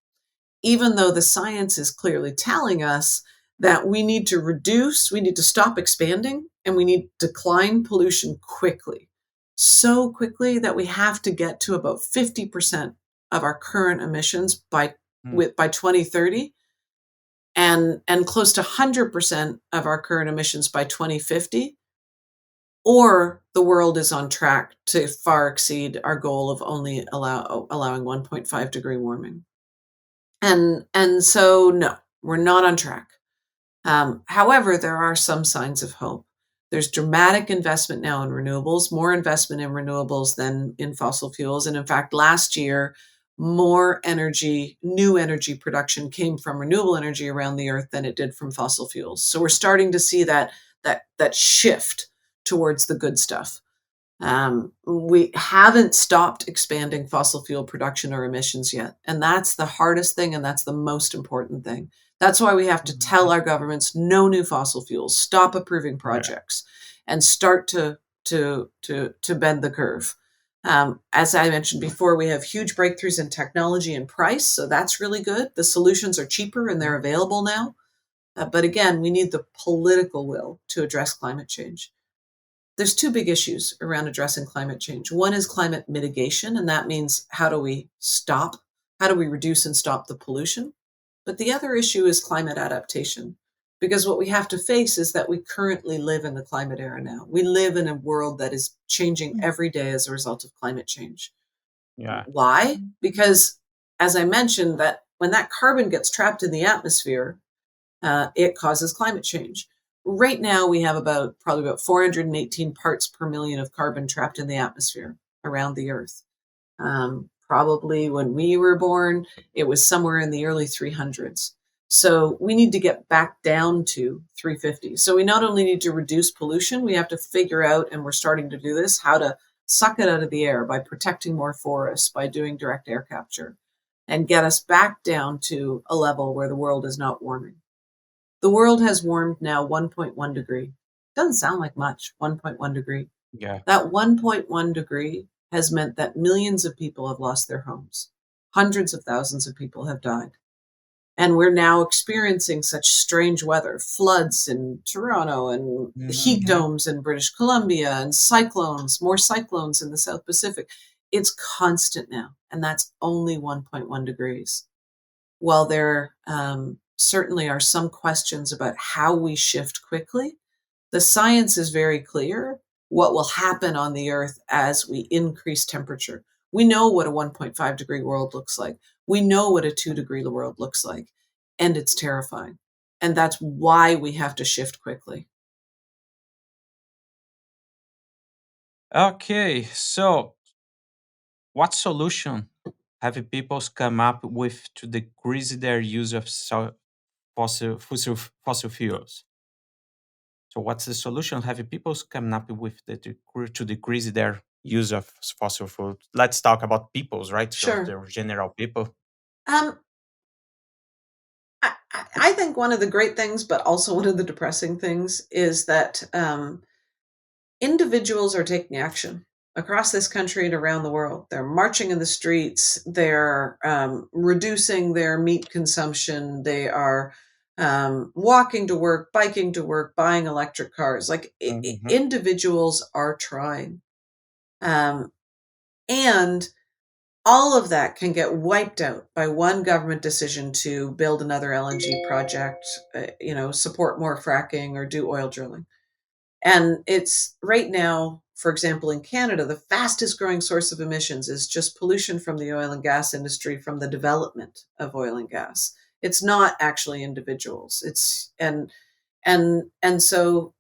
even though the science is clearly telling us that we need to reduce, we need to stop expanding, and we need to decline pollution quickly. So quickly that we have to get to about 50% of our current emissions by 2030 and close to 100% of our current emissions by 2050, or the world is on track to far exceed our goal of only allowing 1.5 degree warming. And so, no, we're not on track. However, there are some signs of hope. There's dramatic investment now in renewables, more investment in renewables than in fossil fuels. And in fact, last year, more energy, new energy production came from renewable energy around the earth than it did from fossil fuels. So we're starting to see that shift towards the good stuff. We haven't stopped expanding fossil fuel production or emissions yet. And that's the hardest thing, and that's the most important thing. That's why we have to tell our governments no new fossil fuels, stop approving projects, and start to bend the curve. As I mentioned before, we have huge breakthroughs in technology and price, so that's really good. The solutions are cheaper and they're available now. But again, we need the political will to address climate change. There's two big issues around addressing climate change. One is climate mitigation, and that means how do we reduce and stop the pollution? But the other issue is climate adaptation, because what we have to face is that we currently live in the climate era now. We live in a world that is changing every day as a result of climate change. Yeah. Why? Because, as I mentioned, that when that carbon gets trapped in the atmosphere, it causes climate change. Right now, we have probably about 418 parts per million of carbon trapped in the atmosphere around the Earth. Probably when we were born, it was somewhere in the early 300s. So we need to get back down to 350. So we not only need to reduce pollution, we have to figure out, and we're starting to do this, how to suck it out of the air by protecting more forests, by doing direct air capture, and get us back down to a level where the world is not warming. The world has warmed now 1.1 degree. Doesn't sound like much, 1.1 degree. Yeah. That 1.1 degree has meant that millions of people have lost their homes. Hundreds of thousands of people have died. And we're now experiencing such strange weather, floods in Toronto and heat domes in British Columbia and cyclones, more cyclones in the South Pacific. It's constant now, and that's only 1.1 degrees. While there certainly are some questions about how we shift quickly, the science is very clear what will happen on the Earth as we increase temperature. We know what a 1.5 degree world looks like. We know what a 2 degree world looks like, and it's terrifying. And that's why we have to shift quickly. Okay, so what solution have people come up with to decrease their use of fossil fuels? So what's the solution? Have people come up with to decrease their use of fossil fuels? Let's talk about peoples, right? So Sure. the general people. I think one of the great things, but also one of the depressing things, is that individuals are taking action across this country and around the world. They're marching in the streets. They're reducing their meat consumption. They are walking to work, biking to work, buying electric cars. Like individuals are trying. And all of that can get wiped out by one government decision to build another LNG project, support more fracking or do oil drilling. And it's right now, for example, in Canada, the fastest growing source of emissions is just pollution from the oil and gas industry from the development of oil and gas. It's not actually individuals. And so,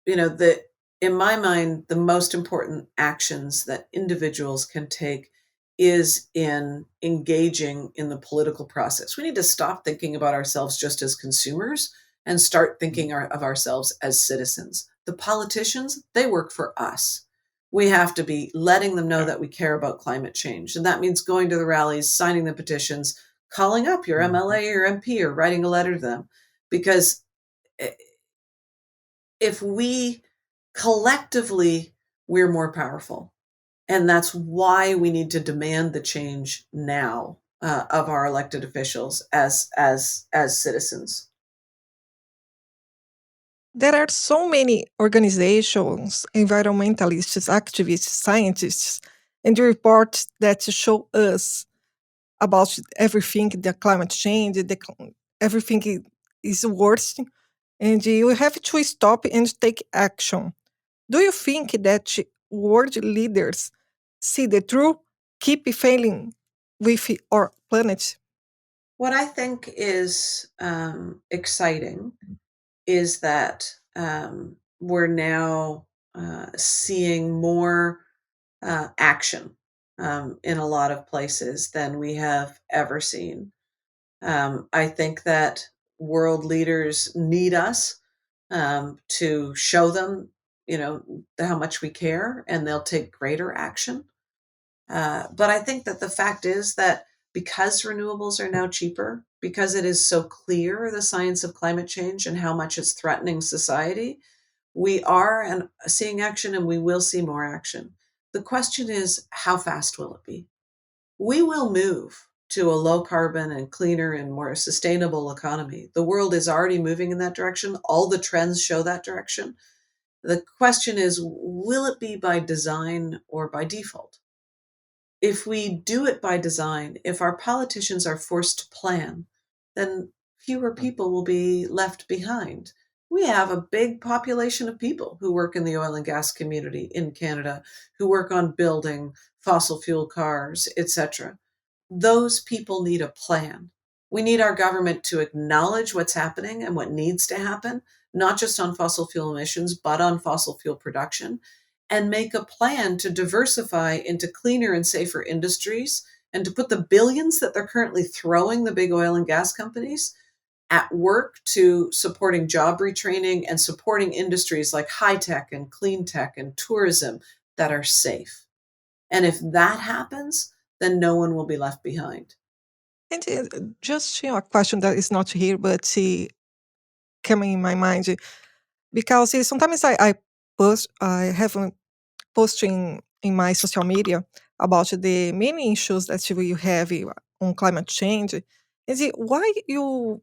in my mind, the most important actions that individuals can take is in engaging in the political process. We need to stop thinking about ourselves just as consumers and start thinking of ourselves as citizens. The politicians, they work for us. We have to be letting them know that we care about climate change. And that means going to the rallies, signing the petitions, calling up your MLA or MP or writing a letter to them. Because if we collectively, we're more powerful. And that's why we need to demand the change now of our elected officials as citizens. There are so many organizations, environmentalists, activists, scientists, and reports that show us about everything, the climate change, everything is worse, and you have to stop and take action. Do you think that world leaders see the truth, keep failing with our planet? What I think is exciting is that we're now seeing more action in a lot of places than we have ever seen. I think that world leaders need us to show them, how much we care, and they'll take greater action. But I think that the fact is that because renewables are now cheaper, because it is so clear the science of climate change and how much it's threatening society, we are seeing action and we will see more action. The question is, how fast will it be? We will move to a low carbon and cleaner and more sustainable economy. The world is already moving in that direction. All the trends show that direction. The question is, will it be by design or by default? If we do it by design, if our politicians are forced to plan, then fewer people will be left behind. We have a big population of people who work in the oil and gas community in Canada, who work on building fossil fuel cars, etc. Those people need a plan. We need our government to acknowledge what's happening and what needs to happen, not just on fossil fuel emissions, but on fossil fuel production, and make a plan to diversify into cleaner and safer industries and to put the billions that they're currently throwing the big oil and gas companies at work to supporting job retraining and supporting industries like high tech and clean tech and tourism that are safe. And if that happens, then no one will be left behind. And just a question that is not here, but coming in my mind, because sometimes I have a posting in my social media about the many issues that we have on climate change. Is it why you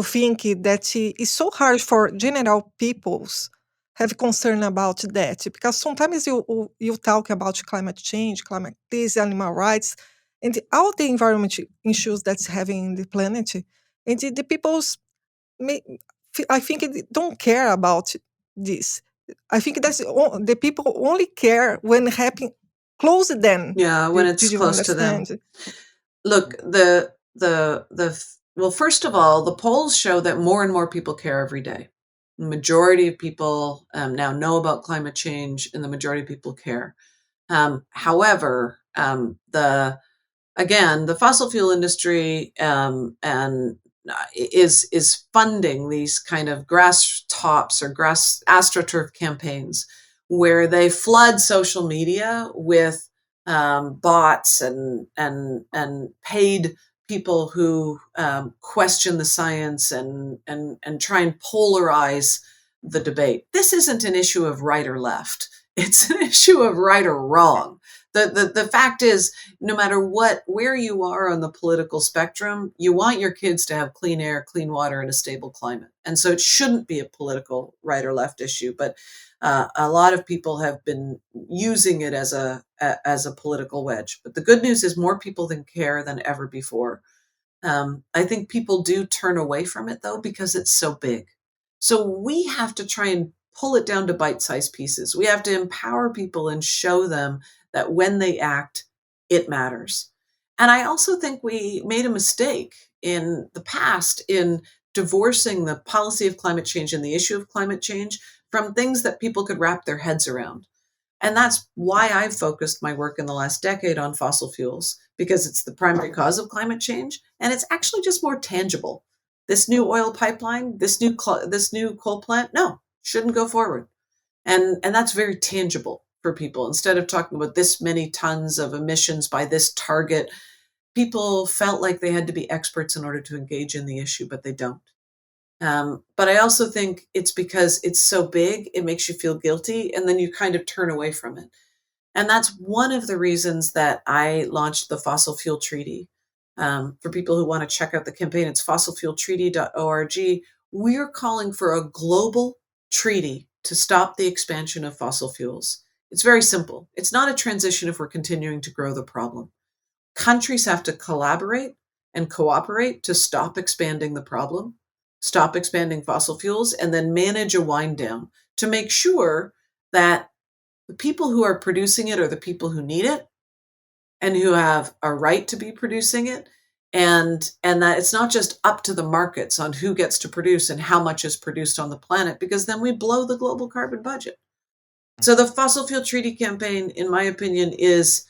think that it's so hard for general peoples have concern about that? Because sometimes you talk about climate change, climate this, animal rights, and all the environment issues that's having in the planet, and the people's may, I think it don't care about this. I think the people only care when it happen close to them. Yeah, when it's Did you close to them. understand? Look, well, first of all, the polls show that more and more people care every day. The majority of people now know about climate change, and the majority of people care. However, the fossil fuel industry and is funding these kind of grass tops or grass astroturf campaigns where they flood social media with bots and paid people who question the science and try and polarize the debate. This isn't an issue of right or left. It's an issue of right or wrong. The fact is, no matter where you are on the political spectrum, you want your kids to have clean air, clean water, and a stable climate. And so it shouldn't be a political right or left issue. But a lot of people have been using it as a political wedge. But the good news is more people care than ever before. I think people do turn away from it, though, because it's so big. So we have to try and pull it down to bite-sized pieces. We have to empower people and show them that when they act, it matters. And I also think we made a mistake in the past in divorcing the policy of climate change and the issue of climate change from things that people could wrap their heads around. And that's why I've focused my work in the last decade on fossil fuels, because it's the primary cause of climate change, and it's actually just more tangible. This new oil pipeline, this new coal plant, no, shouldn't go forward. And that's very tangible for people. Instead of talking about this many tons of emissions by this target, people felt like they had to be experts in order to engage in the issue, but they don't. But I also think it's because it's so big, it makes you feel guilty, and then you kind of turn away from it. And that's one of the reasons that I launched the Fossil Fuel Treaty. For people who want to check out the campaign, it's fossilfueltreaty.org. We're calling for a global treaty to stop the expansion of fossil fuels. It's very simple. It's not a transition if we're continuing to grow the problem. Countries have to collaborate and cooperate to stop expanding the problem, stop expanding fossil fuels, and then manage a wind down to make sure that the people who are producing it are the people who need it and who have a right to be producing it, and that it's not just up to the markets on who gets to produce and how much is produced on the planet, because then we blow the global carbon budget. So the Fossil Fuel Treaty campaign, in my opinion, is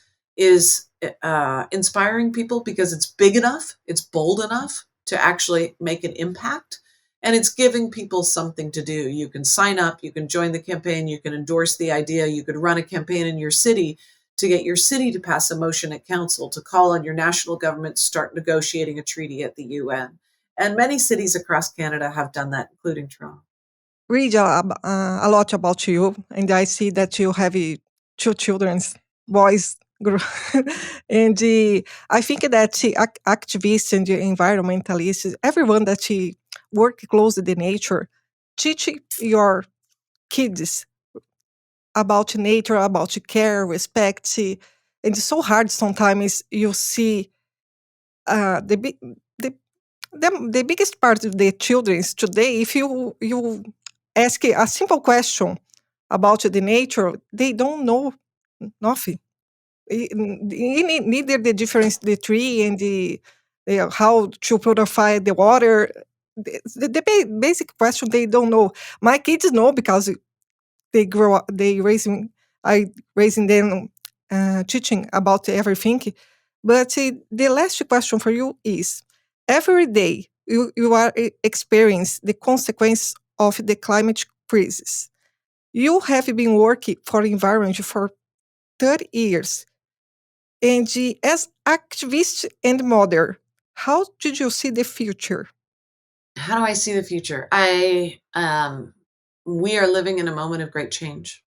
inspiring people because it's big enough, it's bold enough to actually make an impact, and it's giving people something to do. You can sign up, you can join the campaign, you can endorse the idea, you could run a campaign in your city to get your city to pass a motion at council, to call on your national government to start negotiating a treaty at the UN. And many cities across Canada have done that, including Toronto. Read a lot about you, and I see that you have two children, boys. And I think that activists and environmentalists, everyone that work close to the nature, teach your kids about nature, about care, respect. And it's so hard sometimes you see the big the biggest part of the children today, if you ask a simple question about the nature, they don't know nothing. Neither the difference the tree and the how to purify the water. The basic question they don't know. My kids know because they grow up, I raising them, teaching about everything. But the last question for you is: every day you are experience the consequence of the climate crisis. You have been working for environment for 30 years, and as activist and mother, how did you see the future? How do I see the future? We are living in a moment of great change.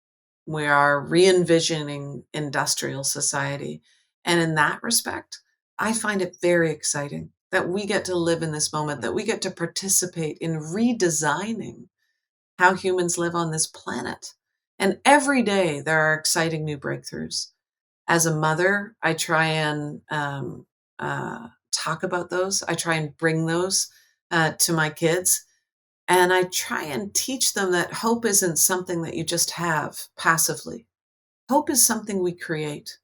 We are re-envisioning industrial society. And in that respect, I find it very exciting that we get to live in this moment, that we get to participate in redesigning how humans live on this planet. And every day there are exciting new breakthroughs. As a mother, I try and talk about those. I try and bring those to my kids. And I try and teach them that hope isn't something that you just have passively. Hope is something we create.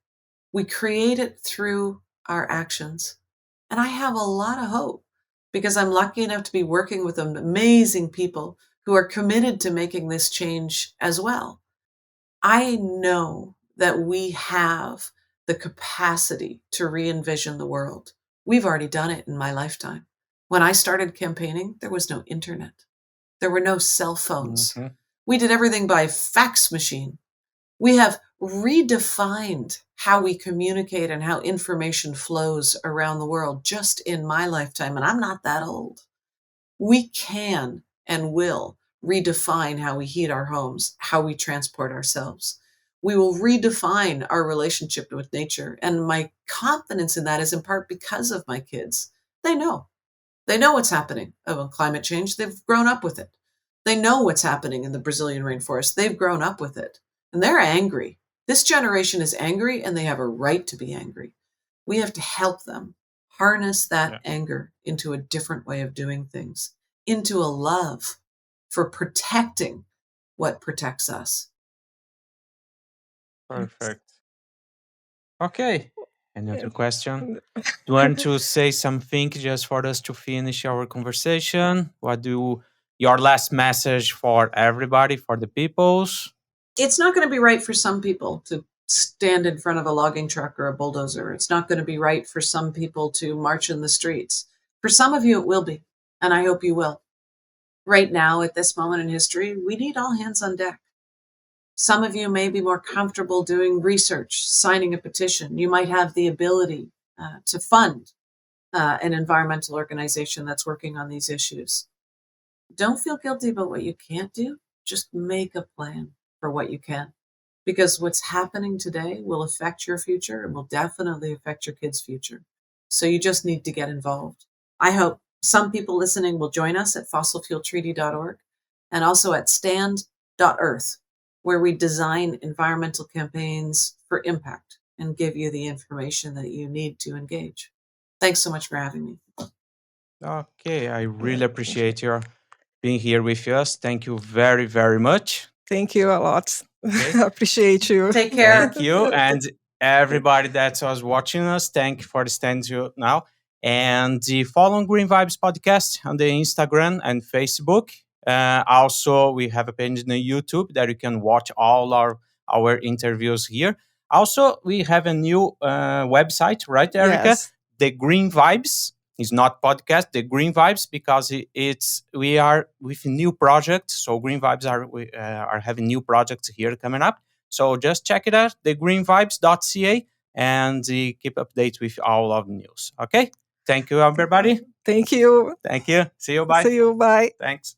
We create it through our actions. And I have a lot of hope because I'm lucky enough to be working with amazing people who are committed to making this change as well. I know that we have the capacity to re-envision the world. We've already done it in my lifetime. When I started campaigning, there was no internet. There were no cell phones. Mhm. We did everything by fax machine. We have redefined how we communicate and how information flows around the world just in my lifetime, and I'm not that old. We can and will redefine how we heat our homes, how we transport ourselves. We will redefine our relationship with nature. And my confidence in that is in part because of my kids. They know. They know what's happening about climate change. They've grown up with it. They know what's happening in the Brazilian rainforest. They've grown up with it. And they're angry. This generation is angry, and they have a right to be angry. We have to help them harness that anger into a different way of doing things, into a love for protecting what protects us. Perfect. Okay. Any other question? Do you want to say something just for us to finish our conversation? Your last message for everybody, for the peoples? It's not going to be right for some people to stand in front of a logging truck or a bulldozer. It's not going to be right for some people to march in the streets. For some of you, it will be, and I hope you will. Right now, at this moment in history, we need all hands on deck. Some of you may be more comfortable doing research, signing a petition. You might have the ability to fund an environmental organization that's working on these issues. Don't feel guilty about what you can't do. Just make a plan for what you can. Because what's happening today will affect your future and will definitely affect your kids' future. So you just need to get involved. I hope some people listening will join us at fossilfueltreaty.org and also at Stand.earth, where we design environmental campaigns for impact and give you the information that you need to engage. Thanks so much for having me. Okay, I really appreciate your being here with us. Thank you very, very much. Thank you a lot. Okay. Appreciate you. Take care. Thank you. And everybody that was watching us, thank you for listening to now. And follow Green Vibes Podcast on the Instagram and Facebook. Also, we have a page on YouTube that you can watch all our interviews here. Also, we have a new website, right, Erica? Yes. The Green Vibes. It's not podcast, the Green Vibes, because we are with new projects. So Green Vibes are having new projects here coming up. So just check it out, thegreenvibes.ca, and keep updates with all of the news. Okay. Thank you, everybody. Thank you. Thank you. See you. Bye. See you. Bye. Thanks.